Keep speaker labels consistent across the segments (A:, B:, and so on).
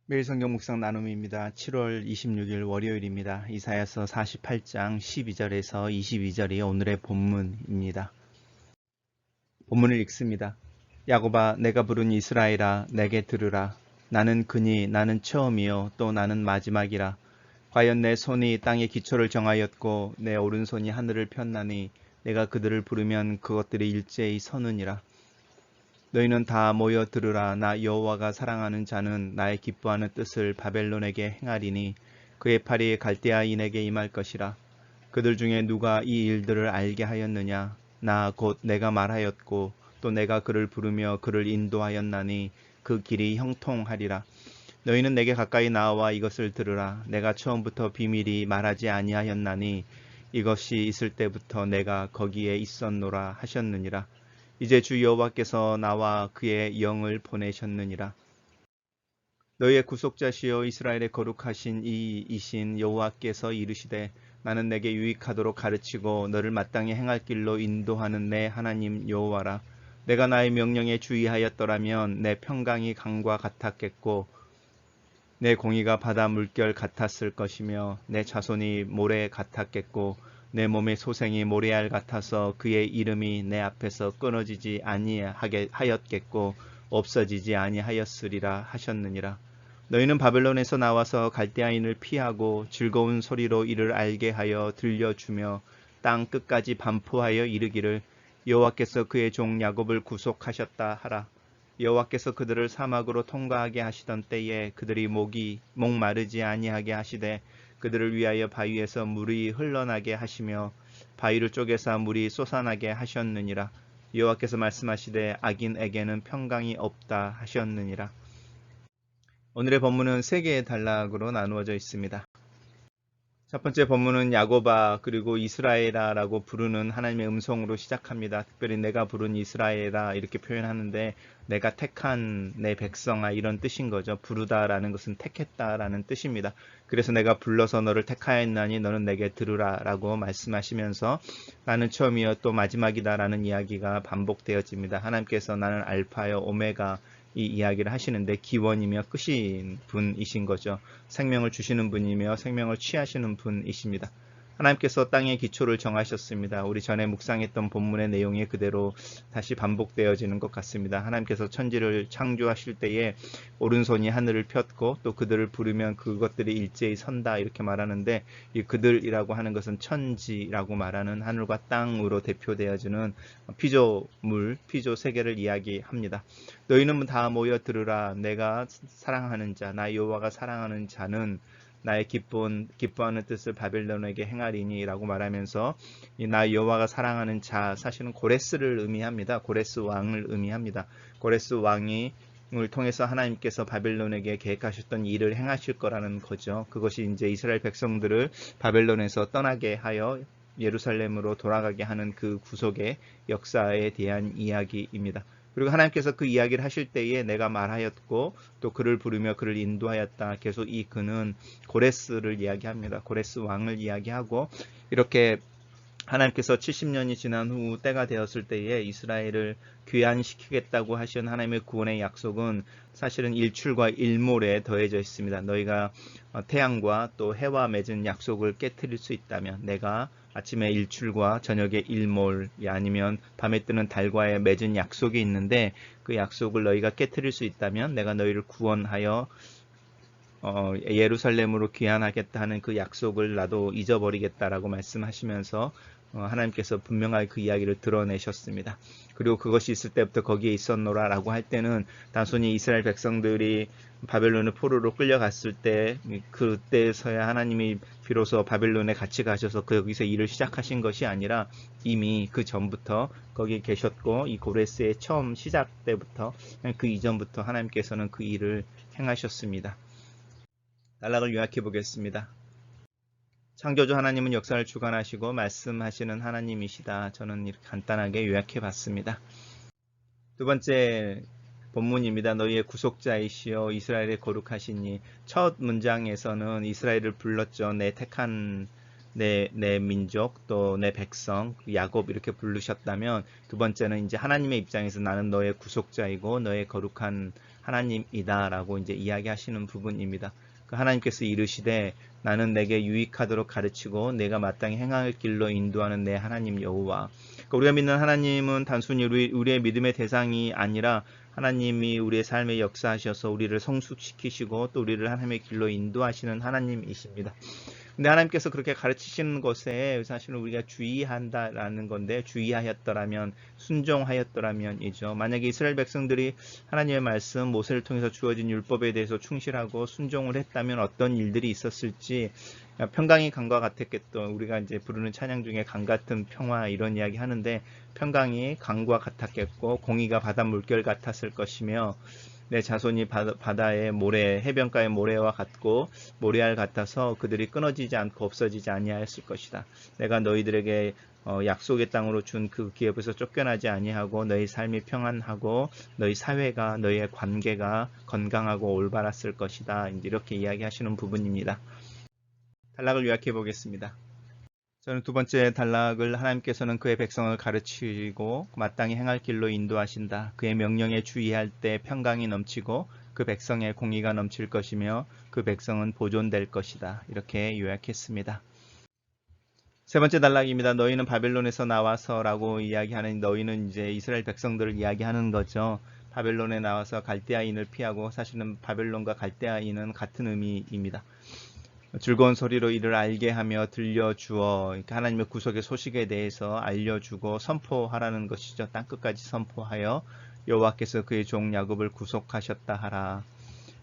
A: 매일 성경 묵상 나눔입니다. 7월 26일 월요일입니다. 이사야서 48장 12절에서 22절이 오늘의 본문입니다. 본문을 읽습니다. 야곱아, 내가 부른 이스라엘아, 내게 들으라. 나는 그니 나는 처음이요 또 나는 마지막이라. 과연 내 손이 땅의 기초를 정하였고 내 오른손이 하늘을 폈나니 내가 그들을 부르면 그것들이 일제히 서느니라. 너희는 다 모여 들으라. 나 여호와가 사랑하는 자는 나의 기뻐하는 뜻을 바벨론에게 행하리니 그의 팔이 갈대아인에게 임할 것이라. 그들 중에 누가 이 일들을 알게 하였느냐? 나 곧 내가 말하였고 또 내가 그를 부르며 그를 인도하였나니 그 길이 형통하리라. 너희는 내게 가까이 나와 이것을 들으라. 내가 처음부터 비밀이 말하지 아니하였나니 이것이 있을 때부터 내가 거기에 있었노라 하셨느니라. 이제 주 여호와께서 나와 그의 영을 보내셨느니라. 너희의 구속자시여 이스라엘의 거룩하신 이이신 여호와께서 이르시되 나는 내게 유익하도록 가르치고 너를 마땅히 행할 길로 인도하는 내 하나님 여호와라. 내가 나의 명령에 주의하였더라면 내 평강이 강과 같았겠고 내 공의가 바다 물결 같았을 것이며 내 자손이 모래 같았겠고 내 몸의 소생이 모래알 같아서 그의 이름이 내 앞에서 끊어지지 아니하게 하였겠고 없어지지 아니하였으리라 하셨느니라. 너희는 바벨론에서 나와서 갈대아인을 피하고 즐거운 소리로 이를 알게 하여 들려주며 땅 끝까지 반포하여 이르기를 여호와께서 그의 종 야곱을 구속하셨다 하라. 여호와께서 그들을 사막으로 통과하게 하시던 때에 그들이 목마르지 아니하게 하시되 그들을 위하여 바위에서 물이 흘러나게 하시며 바위를 쪼개사 물이 솟아나게 하셨느니라. 여호와께서 말씀하시되 악인에게는 평강이 없다 하셨느니라. 오늘의 본문은 세 개의 단락으로 나누어져 있습니다. 첫 번째 본문은 야곱아 그리고 이스라엘아라고 부르는 하나님의 음성으로 시작합니다. 특별히 내가 부른 이스라엘아 이렇게 표현하는데 내가 택한 내 백성아 이런 뜻인 거죠. 부르다라는 것은 택했다라는 뜻입니다. 그래서 내가 불러서 너를 택하였나니 너는 내게 들으라 라고 말씀하시면서 나는 처음이요 또 마지막이다라는 이야기가 반복되어집니다. 하나님께서 나는 알파요 오메가 이 이야기를 하시는데 기원이며 끝인 분이신 거죠. 생명을 주시는 분이며 생명을 취하시는 분이십니다. 하나님께서 땅의 기초를 정하셨습니다. 우리 전에 묵상했던 본문의 내용이 그대로 다시 반복되어지는 것 같습니다. 하나님께서 천지를 창조하실 때에 오른손이 하늘을 폈고 또 그들을 부르면 그것들이 일제히 선다 이렇게 말하는데 이 그들이라고 하는 것은 천지라고 말하는 하늘과 땅으로 대표되어지는 피조물, 피조 세계를 이야기합니다. 너희는 다 모여 들으라. 내가 사랑하는 자, 나 여호와가 사랑하는 자는 나의 기뻐하는 뜻을 바벨론에게 행하리니 라고 말하면서 이 나 여호와가 사랑하는 자 사실은 고레스를 의미합니다. 고레스 왕을 의미합니다. 고레스 왕이 을 통해서 하나님께서 바벨론에게 계획하셨던 일을 행하실 거라는 거죠. 그것이 이제 이스라엘 백성들을 바벨론에서 떠나게 하여 예루살렘으로 돌아가게 하는 그 구속의 역사에 대한 이야기입니다. 그리고 하나님께서 그 이야기를 하실 때에 내가 말하였고 또 그를 부르며 그를 인도하였다. 계속 이 그는 고레스를 이야기합니다. 고레스 왕을 이야기하고 이렇게 하나님께서 70년이 지난 후 때가 되었을 때에 이스라엘을 귀환시키겠다고 하신 하나님의 구원의 약속은 사실은 일출과 일몰에 더해져 있습니다. 너희가 태양과 또 해와 맺은 약속을 깨뜨릴 수 있다면 내가 아침에 일출과 저녁에 일몰이 아니면 밤에 뜨는 달과의 맺은 약속이 있는데 그 약속을 너희가 깨뜨릴 수 있다면 내가 너희를 구원하여 예루살렘으로 귀환하겠다 하는 그 약속을 나도 잊어버리겠다라고 말씀하시면서 하나님께서 분명하게 그 이야기를 드러내셨습니다. 그리고 그것이 있을 때부터 거기에 있었노라 라고 할 때는 단순히 이스라엘 백성들이 바벨론의 포로로 끌려갔을 때 그때서야 하나님이 비로소 바벨론에 같이 가셔서 거기서 일을 시작하신 것이 아니라 이미 그 전부터 거기에 계셨고 이 고레스의 처음 시작 때부터 그 이전부터 하나님께서는 그 일을 행하셨습니다. 단락을 요약해 보겠습니다. 창조주 하나님은 역사를 주관하시고 말씀하시는 하나님이시다. 저는 이렇게 간단하게 요약해 봤습니다. 두 번째 본문입니다. 너희의 구속자이시여 이스라엘의 거룩하시니 첫 문장에서는 이스라엘을 불렀죠. 내 택한 내 민족 또 내 백성 야곱 이렇게 부르셨다면 두 번째는 이제 하나님의 입장에서 나는 너의 구속자이고 너의 거룩한 하나님이다 라고 이제 이야기하시는 부분입니다. 그 하나님께서 이르시되 나는 내게 유익하도록 가르치고 내가 마땅히 행할 길로 인도하는 내 하나님 여호와. 그러니까 우리가 믿는 하나님은 단순히 우리의 믿음의 대상이 아니라 하나님이 우리의 삶에 역사하셔서 우리를 성숙시키시고 또 우리를 하나님의 길로 인도하시는 하나님이십니다. 근데 하나님께서 그렇게 가르치시는 것에 사실은 우리가 주의한다라는 건데, 주의하였더라면, 순종하였더라면이죠. 만약에 이스라엘 백성들이 하나님의 말씀, 모세를 통해서 주어진 율법에 대해서 충실하고 순종을 했다면 어떤 일들이 있었을지, 평강이 강과 같았겠던, 우리가 이제 부르는 찬양 중에 강 같은 평화 이런 이야기 하는데, 평강이 강과 같았겠고 공의가 바다 물결 같았을 것이며, 내 자손이 바다의 모래, 해변가의 모래와 같고 모래알 같아서 그들이 끊어지지 않고 없어지지 아니하였을 것이다. 내가 너희들에게 약속의 땅으로 준 그 기업에서 쫓겨나지 아니하고 너희 삶이 평안하고 너희 사회가, 너희의 관계가 건강하고 올바랐을 것이다. 이렇게 이야기하시는 부분입니다. 단락을 요약해 보겠습니다. 저는 두 번째 단락을, 하나님께서는 그의 백성을 가르치고 마땅히 행할 길로 인도하신다. 그의 명령에 주의할 때 평강이 넘치고 그 백성의 공의가 넘칠 것이며 그 백성은 보존될 것이다. 이렇게 요약했습니다. 세 번째 단락입니다. 너희는 바벨론에서 나와서라고 이야기하는, 너희는 이제 이스라엘 백성들을 이야기하는 거죠. 바벨론에 나와서 갈대아인을 피하고, 사실은 바벨론과 갈대아인은 같은 의미입니다. 즐거운 소리로 이를 알게 하며 들려주어, 하나님의 구속의 소식에 대해서 알려주고 선포하라는 것이죠. 땅끝까지 선포하여 여호와께서 그의 종 야곱을 구속하셨다 하라.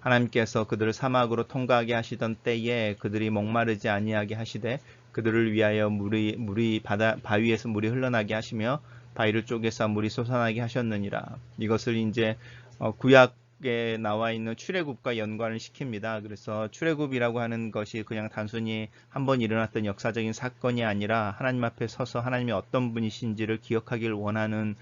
A: 하나님께서 그들을 사막으로 통과하게 하시던 때에 그들이 목마르지 아니하게 하시되 그들을 위하여 바위에서 물이 흘러나게 하시며 바위를 쪼개서 물이 솟아나게 하셨느니라. 이것을 이제 구약에 나와 있는 출애굽과 연관을 시킵니다. 그래서 출애굽이라고 하는 것이 그냥 단순히 한번 일어났던 역사적인 사건이 아니라 하나님 앞에 서서 하나님이 어떤 분이신지를 기억하길 원하는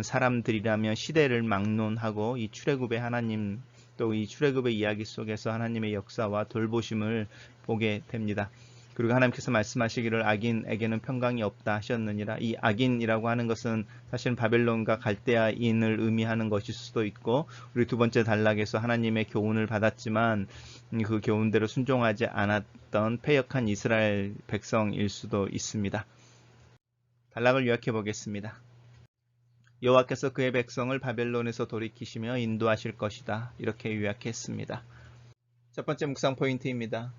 A: 사람들이라면 시대를 막론하고 이 출애굽의 하나님, 또 이 출애굽의 이야기 속에서 하나님의 역사와 돌보심을 보게 됩니다. 그리고 하나님께서 말씀하시기를 악인에게는 평강이 없다 하셨느니라. 이 악인이라고 하는 것은 사실 바벨론과 갈대아인을 의미하는 것일 수도 있고, 우리 두 번째 단락에서 하나님의 교훈을 받았지만 그 교훈대로 순종하지 않았던 패역한 이스라엘 백성일 수도 있습니다. 단락을 요약해 보겠습니다. 여호와께서 그의 백성을 바벨론에서 돌이키시며 인도하실 것이다. 이렇게 요약했습니다. 첫 번째 묵상 포인트입니다.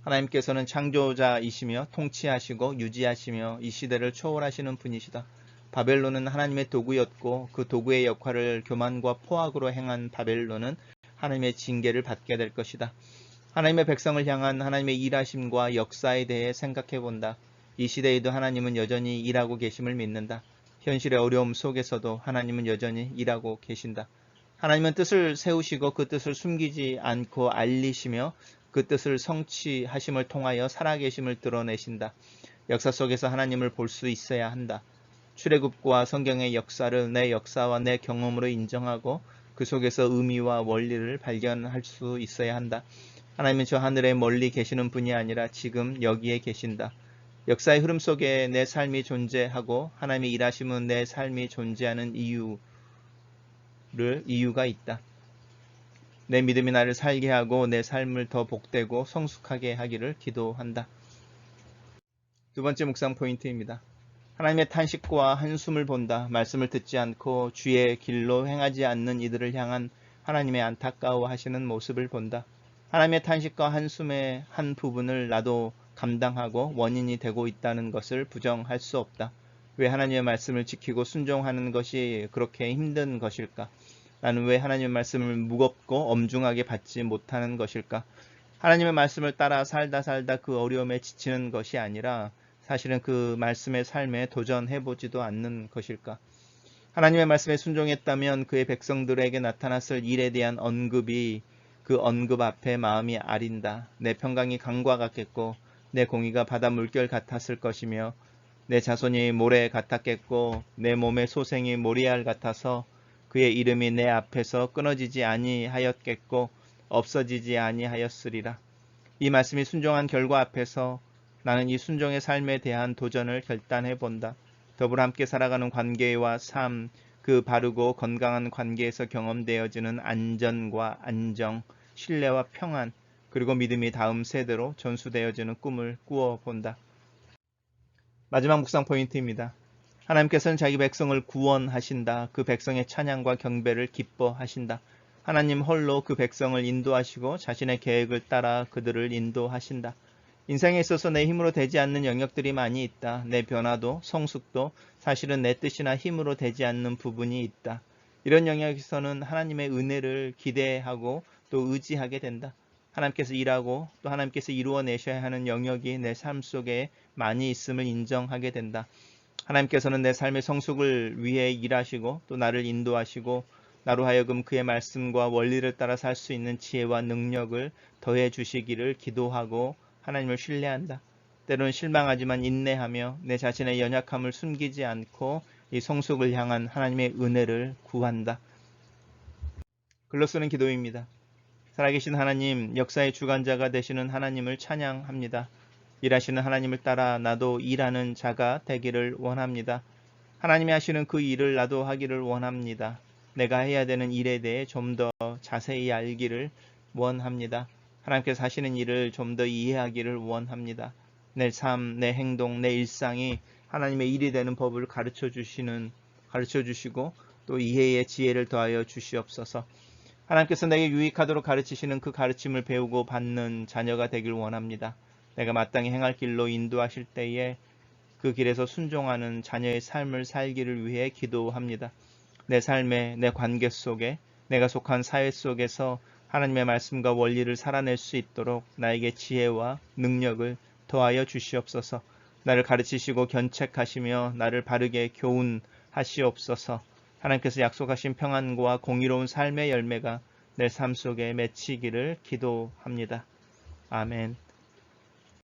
A: 하나님께서는 창조자이시며 통치하시고 유지하시며 이 시대를 초월하시는 분이시다. 바벨론은 하나님의 도구였고 그 도구의 역할을 교만과 포악으로 행한 바벨론은 하나님의 징계를 받게 될 것이다. 하나님의 백성을 향한 하나님의 일하심과 역사에 대해 생각해 본다. 이 시대에도 하나님은 여전히 일하고 계심을 믿는다. 현실의 어려움 속에서도 하나님은 여전히 일하고 계신다. 하나님은 뜻을 세우시고 그 뜻을 숨기지 않고 알리시며 그 뜻을 성취하심을 통하여 살아계심을 드러내신다. 역사 속에서 하나님을 볼 수 있어야 한다. 출애굽과 성경의 역사를 내 역사와 내 경험으로 인정하고 그 속에서 의미와 원리를 발견할 수 있어야 한다. 하나님은 저 하늘에 멀리 계시는 분이 아니라 지금 여기에 계신다. 역사의 흐름 속에 내 삶이 존재하고 하나님의 일하심은 내 삶이 존재하는 이유가 있다. 내 믿음이 나를 살게 하고 내 삶을 더 복되고 성숙하게 하기를 기도한다. 두 번째 묵상 포인트입니다. 하나님의 탄식과 한숨을 본다. 말씀을 듣지 않고 주의 길로 행하지 않는 이들을 향한 하나님의 안타까워 하시는 모습을 본다. 하나님의 탄식과 한숨의 한 부분을 나도 감당하고 원인이 되고 있다는 것을 부정할 수 없다. 왜 하나님의 말씀을 지키고 순종하는 것이 그렇게 힘든 것일까? 나는 왜 하나님의 말씀을 무겁고 엄중하게 받지 못하는 것일까? 하나님의 말씀을 따라 살다 그 어려움에 지치는 것이 아니라 사실은 그 말씀의 삶에 도전해보지도 않는 것일까? 하나님의 말씀에 순종했다면 그의 백성들에게 나타났을 일에 대한 언급이 그 언급 앞에 마음이 아린다. 내 평강이 강과 같겠고 내 공의가 바다 물결 같았을 것이며 내 자손이 모래 같았겠고 내 몸의 소생이 모리알 같아서 그의 이름이 내 앞에서 끊어지지 아니하였겠고 없어지지 아니하였으리라. 이 말씀이 순종한 결과 앞에서 나는 이 순종의 삶에 대한 도전을 결단해 본다. 더불어 함께 살아가는 관계와 삶, 그 바르고 건강한 관계에서 경험되어지는 안전과 안정, 신뢰와 평안, 그리고 믿음이 다음 세대로 전수되어지는 꿈을 꾸어본다. 마지막 묵상 포인트입니다. 하나님께서는 자기 백성을 구원하신다. 그 백성의 찬양과 경배를 기뻐하신다. 하나님 홀로 그 백성을 인도하시고 자신의 계획을 따라 그들을 인도하신다. 인생에 있어서 내 힘으로 되지 않는 영역들이 많이 있다. 내 변화도 성숙도 사실은 내 뜻이나 힘으로 되지 않는 부분이 있다. 이런 영역에서는 하나님의 은혜를 기대하고 또 의지하게 된다. 하나님께서 일하고 또 하나님께서 이루어내셔야 하는 영역이 내 삶 속에 많이 있음을 인정하게 된다. 하나님께서는 내 삶의 성숙을 위해 일하시고 또 나를 인도하시고 나로 하여금 그의 말씀과 원리를 따라 살 수 있는 지혜와 능력을 더해 주시기를 기도하고 하나님을 신뢰한다. 때로는 실망하지만 인내하며 내 자신의 연약함을 숨기지 않고 이 성숙을 향한 하나님의 은혜를 구한다. 글로 쓰는 기도입니다. 살아계신 하나님, 역사의 주관자가 되시는 하나님을 찬양합니다. 일하시는 하나님을 따라 나도 일하는 자가 되기를 원합니다. 하나님이 하시는 그 일을 나도 하기를 원합니다. 내가 해야 되는 일에 대해 좀 더 자세히 알기를 원합니다. 하나님께서 하시는 일을 좀 더 이해하기를 원합니다. 내 삶, 내 행동, 내 일상이 하나님의 일이 되는 법을 가르쳐 주시고 또 이해의 지혜를 더하여 주시옵소서. 하나님께서 내게 유익하도록 가르치시는 그 가르침을 배우고 받는 자녀가 되길 원합니다. 내가 마땅히 행할 길로 인도하실 때에 그 길에서 순종하는 자녀의 삶을 살기를 위해 기도합니다. 내 삶에, 내 관계 속에, 내가 속한 사회 속에서 하나님의 말씀과 원리를 살아낼 수 있도록 나에게 지혜와 능력을 더하여 주시옵소서. 나를 가르치시고 견책하시며 나를 바르게 교훈하시옵소서. 하나님께서 약속하신 평안과 공의로운 삶의 열매가 내 삶 속에 맺히기를 기도합니다. 아멘.